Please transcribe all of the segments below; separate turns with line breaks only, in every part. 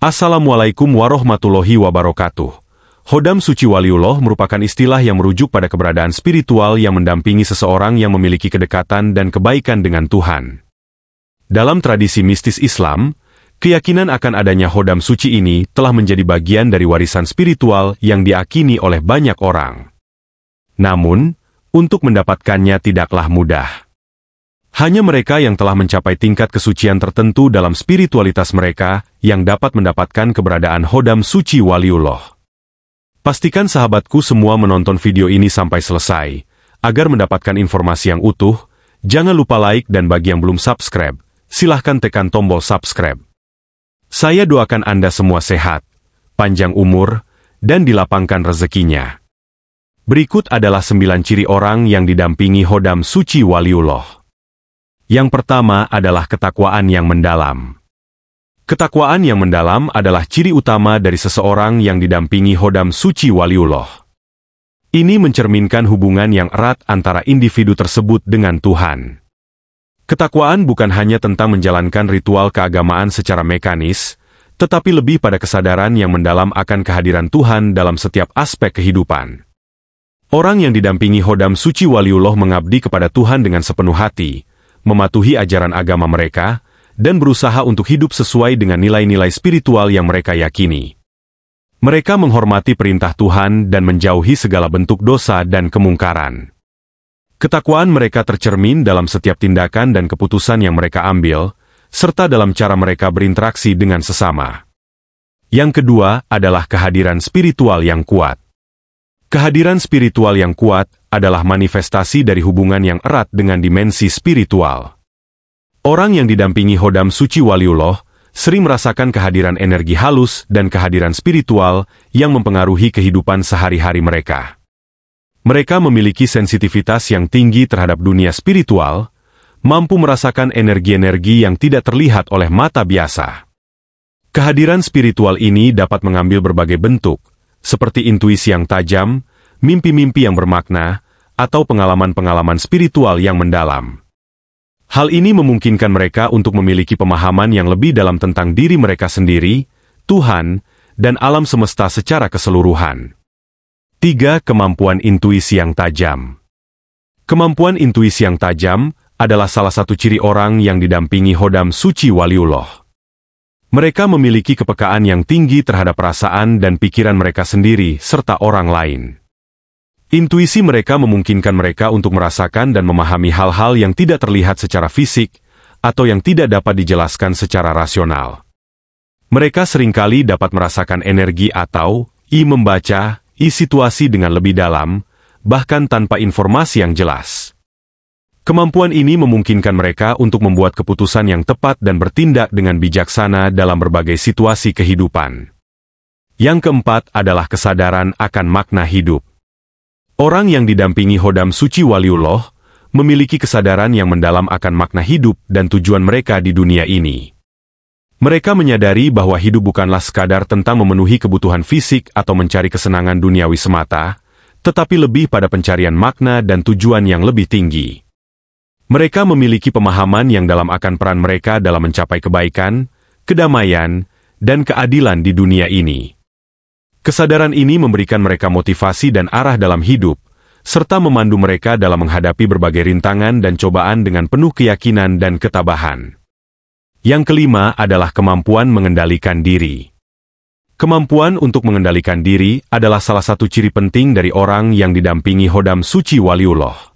Assalamualaikum warahmatullahi wabarakatuh. Khodam suci waliullah merupakan istilah yang merujuk pada keberadaan spiritual yang mendampingi seseorang yang memiliki kedekatan dan kebaikan dengan Tuhan. Dalam tradisi mistis Islam, keyakinan akan adanya khodam suci ini telah menjadi bagian dari warisan spiritual yang diakini oleh banyak orang. Namun, untuk mendapatkannya tidaklah mudah. Hanya mereka yang telah mencapai tingkat kesucian tertentu dalam spiritualitas mereka yang dapat mendapatkan keberadaan khodam suci waliullah. Pastikan sahabatku semua menonton video ini sampai selesai, agar mendapatkan informasi yang utuh. Jangan lupa like, dan bagi yang belum subscribe, silahkan tekan tombol subscribe. Saya doakan Anda semua sehat, panjang umur, dan dilapangkan rezekinya. Berikut adalah 9 ciri orang yang didampingi khodam suci waliullah. Yang pertama adalah ketakwaan yang mendalam. Ketakwaan yang mendalam adalah ciri utama dari seseorang yang didampingi khodam suci waliullah. Ini mencerminkan hubungan yang erat antara individu tersebut dengan Tuhan. Ketakwaan bukan hanya tentang menjalankan ritual keagamaan secara mekanis, tetapi lebih pada kesadaran yang mendalam akan kehadiran Tuhan dalam setiap aspek kehidupan. Orang yang didampingi khodam suci waliullah mengabdi kepada Tuhan dengan sepenuh hati, mematuhi ajaran agama mereka, dan berusaha untuk hidup sesuai dengan nilai-nilai spiritual yang mereka yakini. Mereka menghormati perintah Tuhan dan menjauhi segala bentuk dosa dan kemungkaran. Ketakwaan mereka tercermin dalam setiap tindakan dan keputusan yang mereka ambil, serta dalam cara mereka berinteraksi dengan sesama. Yang kedua adalah kehadiran spiritual yang kuat. Kehadiran spiritual yang kuat adalah manifestasi dari hubungan yang erat dengan dimensi spiritual. Orang yang didampingi khodam suci waliullah sering merasakan kehadiran energi halus dan kehadiran spiritual yang mempengaruhi kehidupan sehari-hari mereka. Mereka memiliki sensitivitas yang tinggi terhadap dunia spiritual, mampu merasakan energi-energi yang tidak terlihat oleh mata biasa. Kehadiran spiritual ini dapat mengambil berbagai bentuk, seperti intuisi yang tajam, mimpi-mimpi yang bermakna, atau pengalaman-pengalaman spiritual yang mendalam. Hal ini memungkinkan mereka untuk memiliki pemahaman yang lebih dalam tentang diri mereka sendiri, Tuhan, dan alam semesta secara keseluruhan. 3. Kemampuan intuisi yang tajam. Kemampuan intuisi yang tajam adalah salah satu ciri orang yang didampingi khodam suci waliullah. Mereka memiliki kepekaan yang tinggi terhadap perasaan dan pikiran mereka sendiri serta orang lain. Intuisi mereka memungkinkan mereka untuk merasakan dan memahami hal-hal yang tidak terlihat secara fisik, atau yang tidak dapat dijelaskan secara rasional. Mereka seringkali dapat merasakan energi atau membaca situasi dengan lebih dalam, bahkan tanpa informasi yang jelas. Kemampuan ini memungkinkan mereka untuk membuat keputusan yang tepat dan bertindak dengan bijaksana dalam berbagai situasi kehidupan. Yang keempat adalah kesadaran akan makna hidup. Orang yang didampingi khodam suci waliullah memiliki kesadaran yang mendalam akan makna hidup dan tujuan mereka di dunia ini. Mereka menyadari bahwa hidup bukanlah sekadar tentang memenuhi kebutuhan fisik atau mencari kesenangan duniawi semata, tetapi lebih pada pencarian makna dan tujuan yang lebih tinggi. Mereka memiliki pemahaman yang dalam akan peran mereka dalam mencapai kebaikan, kedamaian, dan keadilan di dunia ini. Kesadaran ini memberikan mereka motivasi dan arah dalam hidup, serta memandu mereka dalam menghadapi berbagai rintangan dan cobaan dengan penuh keyakinan dan ketabahan. Yang kelima adalah kemampuan mengendalikan diri. Kemampuan untuk mengendalikan diri adalah salah satu ciri penting dari orang yang didampingi khodam suci waliullah.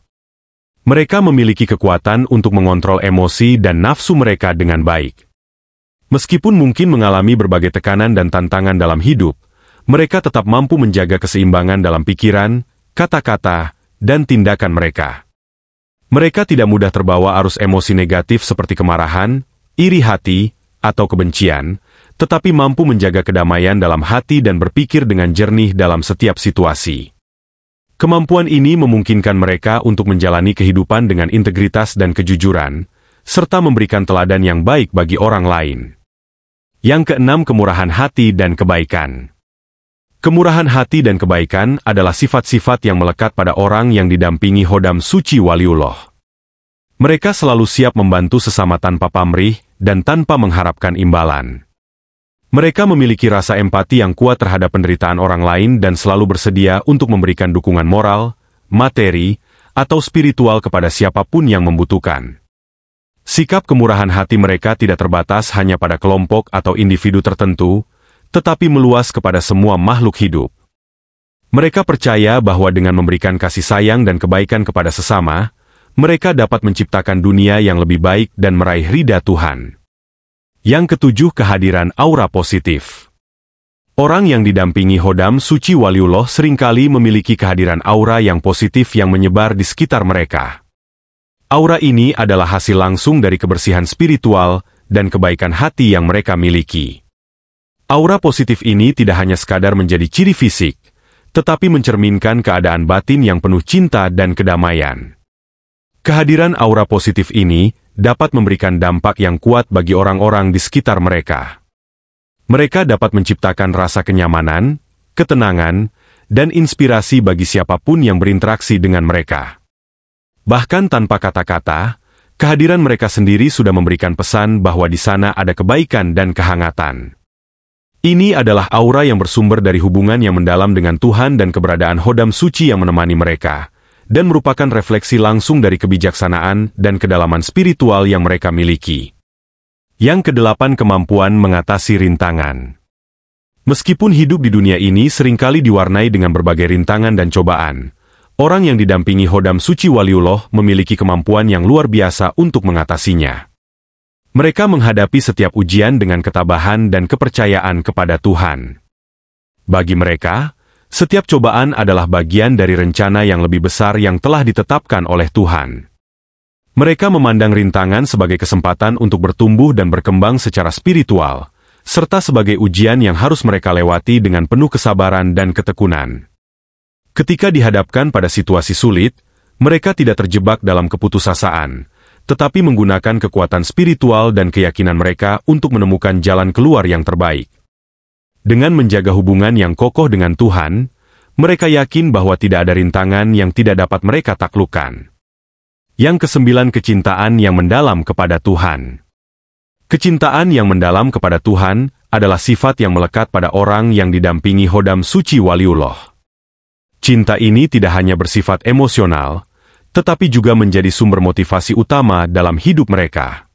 Mereka memiliki kekuatan untuk mengontrol emosi dan nafsu mereka dengan baik. Meskipun mungkin mengalami berbagai tekanan dan tantangan dalam hidup, mereka tetap mampu menjaga keseimbangan dalam pikiran, kata-kata, dan tindakan mereka. Mereka tidak mudah terbawa arus emosi negatif seperti kemarahan, iri hati, atau kebencian, tetapi mampu menjaga kedamaian dalam hati dan berpikir dengan jernih dalam setiap situasi. Kemampuan ini memungkinkan mereka untuk menjalani kehidupan dengan integritas dan kejujuran, serta memberikan teladan yang baik bagi orang lain. Yang keenam, kemurahan hati dan kebaikan. Kemurahan hati dan kebaikan adalah sifat-sifat yang melekat pada orang yang didampingi khodam suci waliullah. Mereka selalu siap membantu sesama tanpa pamrih dan tanpa mengharapkan imbalan. Mereka memiliki rasa empati yang kuat terhadap penderitaan orang lain dan selalu bersedia untuk memberikan dukungan moral, materi, atau spiritual kepada siapapun yang membutuhkan. Sikap kemurahan hati mereka tidak terbatas hanya pada kelompok atau individu tertentu, tetapi meluas kepada semua makhluk hidup. Mereka percaya bahwa dengan memberikan kasih sayang dan kebaikan kepada sesama, mereka dapat menciptakan dunia yang lebih baik dan meraih ridha Tuhan. Yang ketujuh, kehadiran aura positif. Orang yang didampingi Khodam Suci Waliullah seringkali memiliki kehadiran aura yang positif yang menyebar di sekitar mereka. Aura ini adalah hasil langsung dari kebersihan spiritual dan kebaikan hati yang mereka miliki. Aura positif ini tidak hanya sekadar menjadi ciri fisik, tetapi mencerminkan keadaan batin yang penuh cinta dan kedamaian. Kehadiran aura positif ini dapat memberikan dampak yang kuat bagi orang-orang di sekitar mereka. Mereka dapat menciptakan rasa kenyamanan, ketenangan, dan inspirasi bagi siapapun yang berinteraksi dengan mereka. Bahkan tanpa kata-kata, kehadiran mereka sendiri sudah memberikan pesan bahwa di sana ada kebaikan dan kehangatan. Ini adalah aura yang bersumber dari hubungan yang mendalam dengan Tuhan dan keberadaan Khodam Suci yang menemani mereka, dan merupakan refleksi langsung dari kebijaksanaan dan kedalaman spiritual yang mereka miliki. Yang kedelapan, kemampuan mengatasi rintangan. Meskipun hidup di dunia ini seringkali diwarnai dengan berbagai rintangan dan cobaan, orang yang didampingi Khodam Suci Waliullah memiliki kemampuan yang luar biasa untuk mengatasinya. Mereka menghadapi setiap ujian dengan ketabahan dan kepercayaan kepada Tuhan. Bagi mereka, setiap cobaan adalah bagian dari rencana yang lebih besar yang telah ditetapkan oleh Tuhan. Mereka memandang rintangan sebagai kesempatan untuk bertumbuh dan berkembang secara spiritual, serta sebagai ujian yang harus mereka lewati dengan penuh kesabaran dan ketekunan. Ketika dihadapkan pada situasi sulit, mereka tidak terjebak dalam keputusasaan, tetapi menggunakan kekuatan spiritual dan keyakinan mereka untuk menemukan jalan keluar yang terbaik. Dengan menjaga hubungan yang kokoh dengan Tuhan, mereka yakin bahwa tidak ada rintangan yang tidak dapat mereka taklukkan. Yang kesembilan, kecintaan yang mendalam kepada Tuhan. Kecintaan yang mendalam kepada Tuhan adalah sifat yang melekat pada orang yang didampingi Khodam Suci Waliullah. Cinta ini tidak hanya bersifat emosional, tetapi juga menjadi sumber motivasi utama dalam hidup mereka.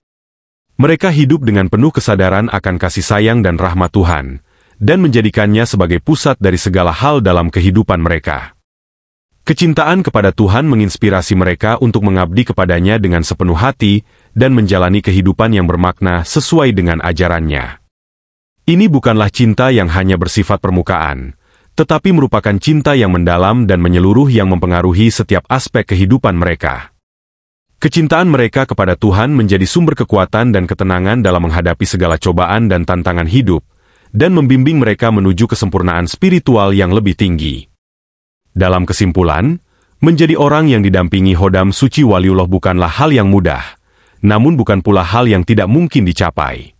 Mereka hidup dengan penuh kesadaran akan kasih sayang dan rahmat Tuhan, dan menjadikannya sebagai pusat dari segala hal dalam kehidupan mereka. Kecintaan kepada Tuhan menginspirasi mereka untuk mengabdi kepadanya dengan sepenuh hati dan menjalani kehidupan yang bermakna sesuai dengan ajarannya. Ini bukanlah cinta yang hanya bersifat permukaan, tetapi merupakan cinta yang mendalam dan menyeluruh yang mempengaruhi setiap aspek kehidupan mereka. Kecintaan mereka kepada Tuhan menjadi sumber kekuatan dan ketenangan dalam menghadapi segala cobaan dan tantangan hidup, dan membimbing mereka menuju kesempurnaan spiritual yang lebih tinggi. Dalam kesimpulan, menjadi orang yang didampingi Khodam Suci Waliullah bukanlah hal yang mudah, namun bukan pula hal yang tidak mungkin dicapai.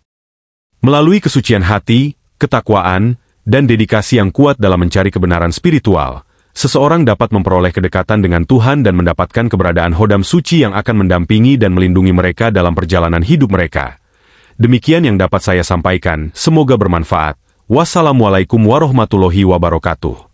Melalui kesucian hati, ketakwaan, dan dedikasi yang kuat dalam mencari kebenaran spiritual, seseorang dapat memperoleh kedekatan dengan Tuhan dan mendapatkan keberadaan Khodam Suci yang akan mendampingi dan melindungi mereka dalam perjalanan hidup mereka. Demikian yang dapat saya sampaikan, semoga bermanfaat. Wassalamualaikum warahmatullahi wabarakatuh.